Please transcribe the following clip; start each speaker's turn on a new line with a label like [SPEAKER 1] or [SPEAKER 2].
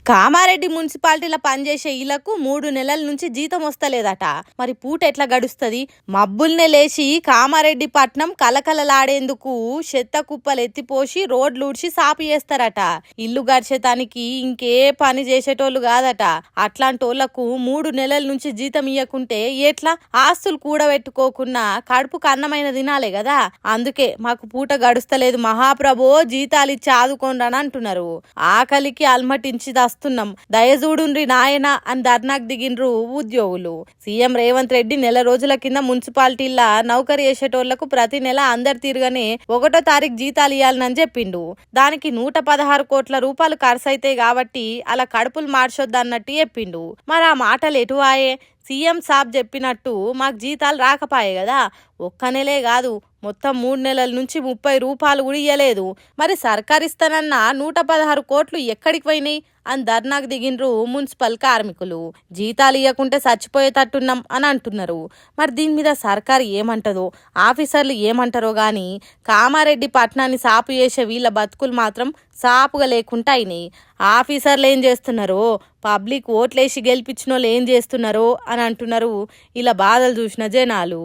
[SPEAKER 1] కామారెడ్డి మున్సిపాలిటీలో పనిచేసే ఇళ్లకు 3 నెలల నుంచి జీతం వస్తలేదట. మరి పూట ఎట్లా గడుస్తుంది? మబ్బుల్నే లేచి కామారెడ్డి పట్నం కలకలలాడేందుకు చెత్త కుప్పలు ఎత్తిపోసి రోడ్లు ఊడ్చి సాపు చేస్తారట. ఇల్లు గడిచేతానికి ఇంకే పని చేసేటోళ్ళు కాదట. అట్లాంటోళ్లకు 3 నెలల నుంచి జీతం ఇయ్యకుంటే ఎట్లా? ఆస్తులు కూడబెట్టుకోకున్నా కడుపుకు అన్నమైన తినాలే కదా. అందుకే మాకు పూట గడుస్తలేదు మహాప్రభో, జీతాలు ఇచ్చి ఆదుకోండి అంటున్నారు. ఆకలికి అల్మటించి వస్తున్నాం, దయచూడుండ్రి నాయన అని ధర్నాకు దిగిండ్రు ఉద్యోగులు. సీఎం రేవంత్ రెడ్డి నెల రోజుల కింద మున్సిపాలిటీలా నౌకరీ చేసేటోళ్లకు ప్రతి నెల అందరు తీరుగానే 1వ తారీఖు జీతాలు ఇవ్వాలని చెప్పిండు. దానికి 116 కోట్ల రూపాయలు ఖర్చు అవుతాయి కాబట్టి అలా కడుపులు మార్చొద్దు అన్నట్టు చెప్పిండు. మరి ఆ మాటలు ఎటు ఆయే? సీఎం సాబ్ చెప్పినట్టు మాకు జీతాలు రాకపాయే కదా. ఒక్క నెలే కాదు, మొత్తం 3 నెలల నుంచి 30 రూపాయలు కూడా ఇయ్యలేదు. మరి సర్కారిస్తానన్న 116 కోట్లు ఎక్కడికి పోయినాయి అని ధర్నాకు దిగిండ్రు మున్సిపల్ కార్మికులు. జీతాలు ఇవ్వకుంటే చచ్చిపోయేటట్టున్నాం అని అంటున్నారు. మరి దీని మీద సర్కారు ఏమంటదో, ఆఫీసర్లు ఏమంటారో గాని కామారెడ్డి పట్టణాన్ని సాపు చేసే వీళ్ళ బతుకులు మాత్రం సాపుగా లేకుండా అయినాయి. ఆఫీసర్లు ఏం చేస్తున్నారో, పబ్లిక్ ఓట్లేసి గెలిపించిన వాళ్ళు ఏం చేస్తున్నారో అని అంటున్నారు ఇలా బాధలు చూసిన జనాలు.